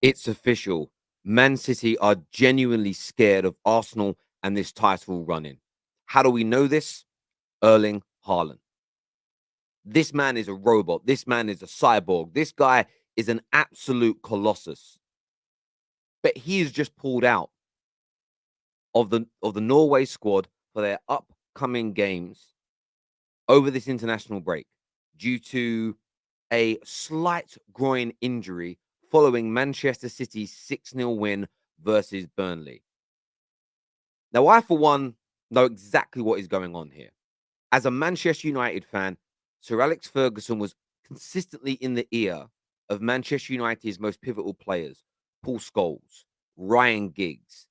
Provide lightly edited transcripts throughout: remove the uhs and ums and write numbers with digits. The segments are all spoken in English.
It's official. Man City are genuinely scared of Arsenal and this title running. How do we know this? Erling Haaland. This man is a robot. This man is a cyborg. This guy is an absolute colossus. But he is just pulled out of the Norway squad for their upcoming games over this international break due to a slight groin injury following Manchester City's 6-0 win versus Burnley. Now, I, for one, know exactly what is going on here. As a Manchester United fan, Sir Alex Ferguson was consistently in the ear of Manchester United's most pivotal players, Paul Scholes, Ryan Giggs,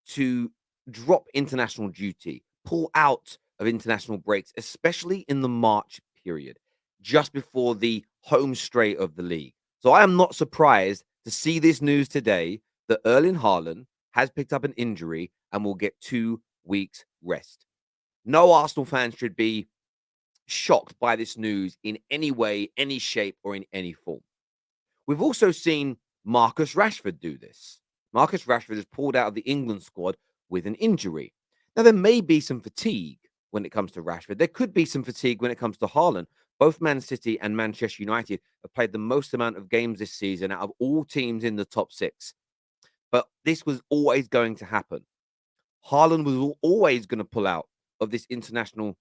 to drop international duty, pull out of international breaks, especially in the March period, just before the home straight of the league. So I am not surprised to see this news today that Erling Haaland has picked up an injury and will get 2 weeks rest. No Arsenal fans should be shocked by this news in any way, any shape, or in any form. We've also seen Marcus Rashford do this. Marcus Rashford has pulled out of the England squad with an injury. Now, there may be some fatigue when it comes to Rashford. There could be some fatigue when it comes to Haaland. Both Man City and Manchester United have played the most amount of games this season out of all teams in the top six. But this was always going to happen. Haaland was always going to pull out of this international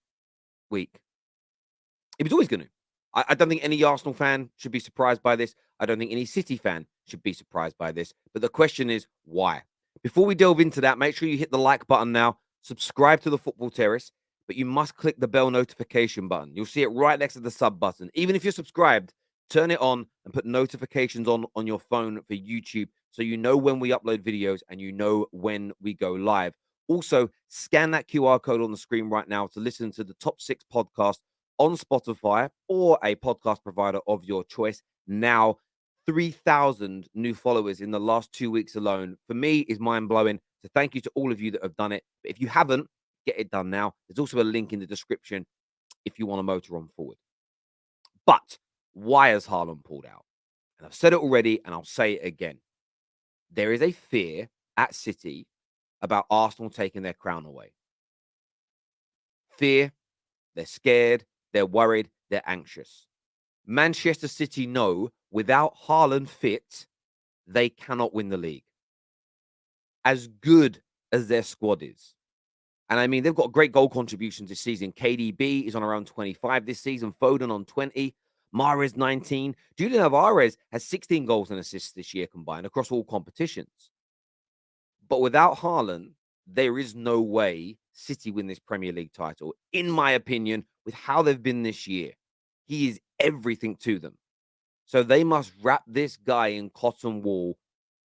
week. He was always going to. I don't think any Arsenal fan should be surprised by this. I don't think any City fan should be surprised by this. But the question is, why? Before we delve into that, make sure you hit the like button now, subscribe to the Football Terrace, but you must click the bell notification button. You'll see it right next to the sub button. Even if you're subscribed, turn it on and put notifications on your phone for YouTube so you know when we upload videos and you know when we go live. Also, scan that QR code on the screen right now to listen to the top 6 podcast on Spotify or a podcast provider of your choice. Now, 3,000 new followers in the last 2 weeks alone, for me, is mind-blowing. So thank you to all of you that have done it. But if you haven't, get it done now. There's also a link in the description if you want to motor on forward. But why has Haaland pulled out? And I've said it already, and I'll say it again. There is a fear at City about Arsenal taking their crown away. Fear, they're scared, they're worried, they're anxious. Manchester City know without Haaland fit, they cannot win the league. As good as their squad is. And I mean, they've got great goal contributions this season. KDB is on around 25 this season. Foden on 20. Mahrez 19. Julian Alvarez has 16 goals and assists this year combined across all competitions. But without Haaland, there is no way City win this Premier League title. In my opinion, with how they've been this year, he is everything to them. So they must wrap this guy in cotton wool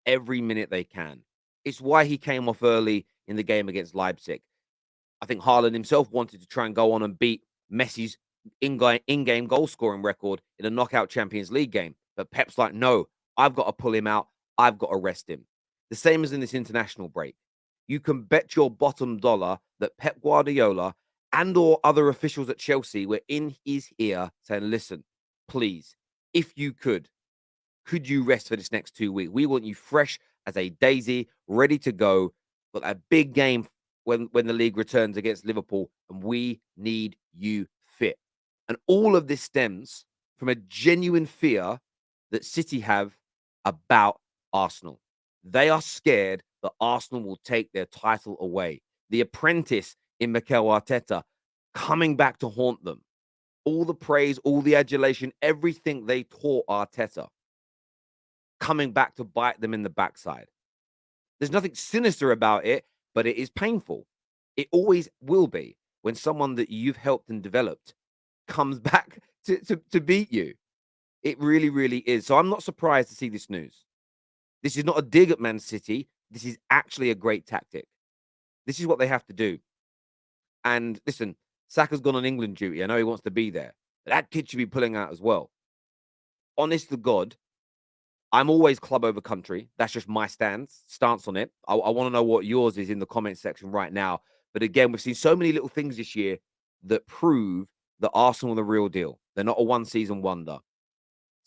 every minute they can. It's why he came off early in the game against Leipzig. I think Haaland himself wanted to try and go on and beat Messi's in-game goal scoring record in a knockout Champions League game. But Pep's like, no, I've got to pull him out. I've got to rest him. The same as in this international break. You can bet your bottom dollar that Pep Guardiola and or other officials at Chelsea were in his ear saying, listen, please, if you could you rest for this next 2 weeks? We want you fresh as a daisy, ready to go. But a big game when the league returns against Liverpool, and we need you fit. And all of this stems from a genuine fear that City have about Arsenal. They are scared that Arsenal will take their title away. The apprentice in Mikel Arteta coming back to haunt them. All the praise, all the adulation, everything they taught Arteta coming back to bite them in the backside. There's nothing sinister about it, but it is painful. It always will be when someone that you've helped and developed comes back to beat you. It really, really is. So I'm not surprised to see this news. This is not a dig at Man City. This is actually a great tactic. This is what they have to do. And listen, Saka's gone on England duty. I know he wants to be there. But that kid should be pulling out as well. Honest to God, I'm always club over country. That's just my stance on it. I want to know what yours is in the comment section right now. But again, we've seen so many little things this year that prove that Arsenal are the real deal. They're not a one-season wonder.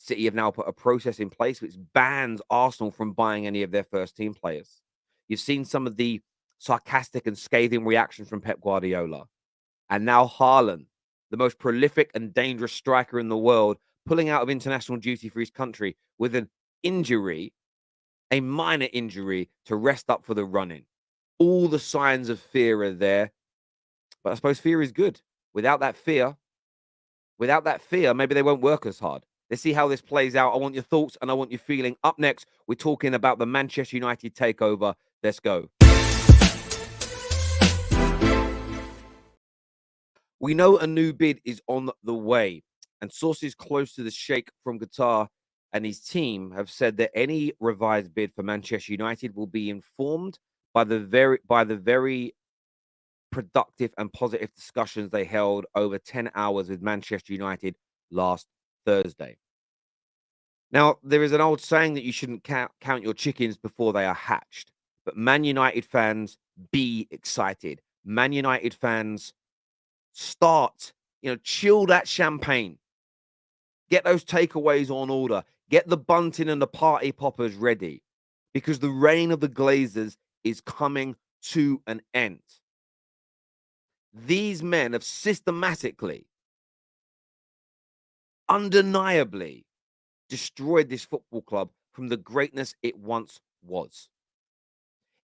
City have now put a process in place which bans Arsenal from buying any of their first team players. You've seen some of the sarcastic and scathing reactions from Pep Guardiola. And now Haaland, the most prolific and dangerous striker in the world, pulling out of international duty for his country with an injury, a minor injury, to rest up for the run-in. All the signs of fear are there. But I suppose fear is good. Without that fear, maybe they won't work as hard. Let's see how this plays out. I want your thoughts and I want your feeling. Up next, we're talking about the Manchester United takeover. Let's go. We know a new bid is on the way, and sources close to the Sheikh from Qatar and his team have said that any revised bid for Manchester United will be informed by the very productive and positive discussions they held over 10 hours with Manchester United last Thursday. Now, there is an old saying that you shouldn't count your chickens before they are hatched. But Man United fans, be excited. Man United fans, start, chill that champagne. Get those takeaways on order. Get the bunting and the party poppers ready. Because the reign of the Glazers is coming to an end. These men have systematically, undeniably destroyed this football club from the greatness it once was.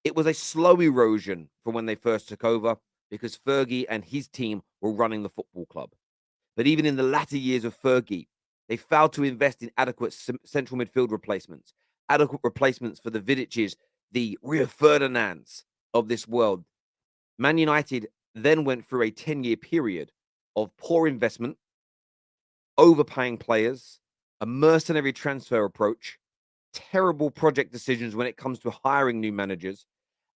It was a slow erosion from when they first took over because Fergie and his team were running the football club. But even in the latter years of Fergie, they failed to invest in adequate central midfield replacements, adequate replacements for the Vidiches, the Rio Ferdinands of this world. Man United then went through a 10-year period of poor investment, overpaying players, a mercenary transfer approach, terrible project decisions when it comes to hiring new managers,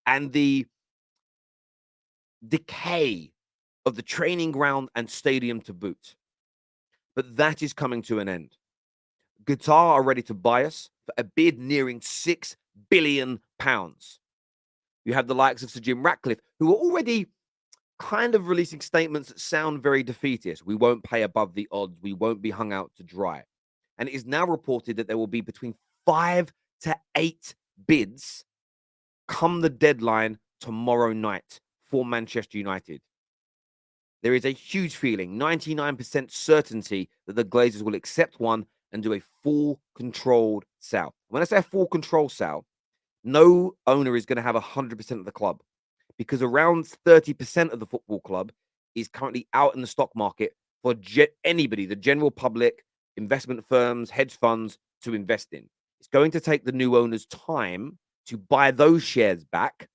and the decay of the training ground and stadium to boot. But that is coming to an end. Qatar are ready to buy us for a bid nearing £6 billion. You have the likes of Sir Jim Ratcliffe, who are already kind of releasing statements that sound very defeatist. We won't pay above the odds. We won't be hung out to dry. And it is now reported that there will be between 5 to 8 bids come the deadline tomorrow night for Manchester United. There is a huge feeling, 99% certainty, that the Glazers will accept one and do a full controlled sale. When I say a full control sale, no owner is going to have 100% of the club, because around 30% of the football club is currently out in the stock market for anybody, the general public, investment firms, hedge funds, to invest in. It's going to take the new owners time to buy those shares back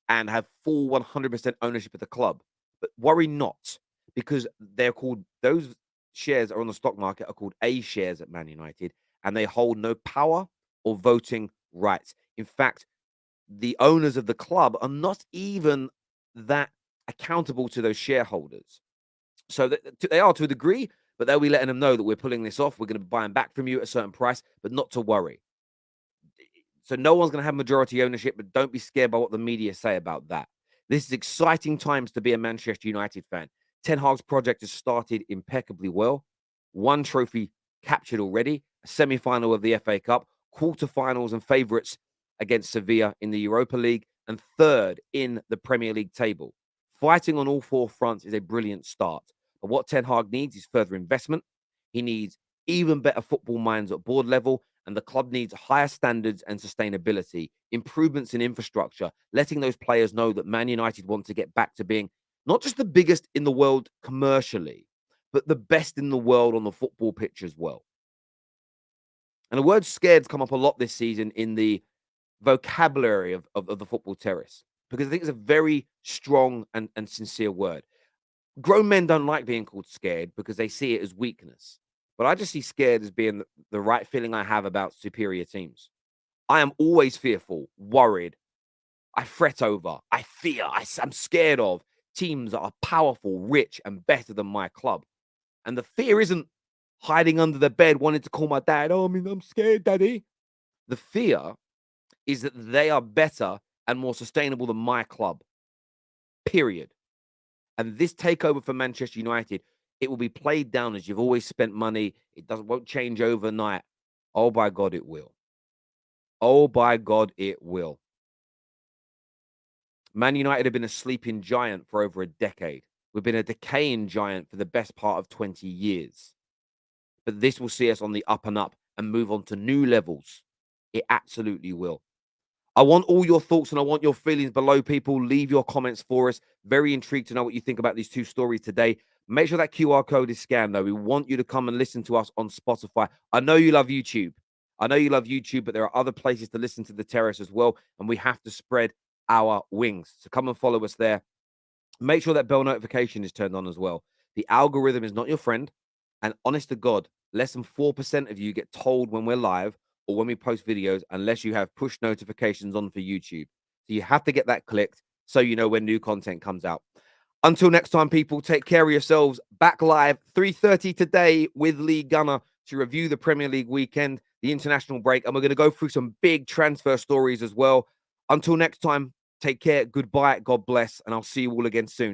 and have full 100% ownership of the club. But worry not, because those shares are on the stock market, are called A shares at Man United, and they hold no power or voting rights. In fact, the owners of the club are not even that accountable to those shareholders. So they are to a degree, but they'll be letting them know that we're pulling this off. We're going to buy them back from you at a certain price, but not to worry. So no one's going to have majority ownership, but don't be scared by what the media say about that. This is exciting times to be a Manchester United fan. Ten Hag's project has started impeccably well. One trophy captured already, a semi-final of the FA Cup, quarterfinals and favourites against Sevilla in the Europa League, and third in the Premier League table. Fighting on all four fronts is a brilliant start. But what Ten Hag needs is further investment. He needs even better football minds at board level, and the club needs higher standards and sustainability, improvements in infrastructure, letting those players know that Man United want to get back to being not just the biggest in the world commercially, but the best in the world on the football pitch as well. And the word scared's come up a lot this season in the vocabulary of the football terrace, because I think it's a very strong and sincere word. Grown men don't like being called scared because they see it as weakness. But I just see scared as being the right feeling I have about superior teams. I am always fearful, worried. I fret over, I fear, I'm scared of teams that are powerful, rich, and better than my club. And the fear isn't hiding under the bed wanting to call my dad, oh, I'm scared, daddy. The fear is that they are better and more sustainable than my club. Period. And this takeover for Manchester United It will be played down as you've always spent money. It won't change overnight. Oh, by God, it will. Oh, by God, it will. Man United have been a sleeping giant for over a decade. We've been a decaying giant for the best part of 20 years. But this will see us on the up and up and move on to new levels. It absolutely will. I want all your thoughts and I want your feelings below, people. Leave your comments for us. Very intrigued to know what you think about these two stories today. Make sure that QR code is scanned, though. We want you to come and listen to us on Spotify. I know you love YouTube. I know you love YouTube, but there are other places to listen to the Terrace as well. And we have to spread our wings. So come and follow us there. Make sure that bell notification is turned on as well. The algorithm is not your friend. And honest to God, less than 4% of you get told when we're live or when we post videos unless you have push notifications on for YouTube. So you have to get that clicked so you know when new content comes out. Until next time, people, take care of yourselves. Back live 3:30 today with Lee Gunner to review the Premier League weekend, the international break, and we're going to go through some big transfer stories as well. Until next time, take care, goodbye, God bless, and I'll see you all again soon.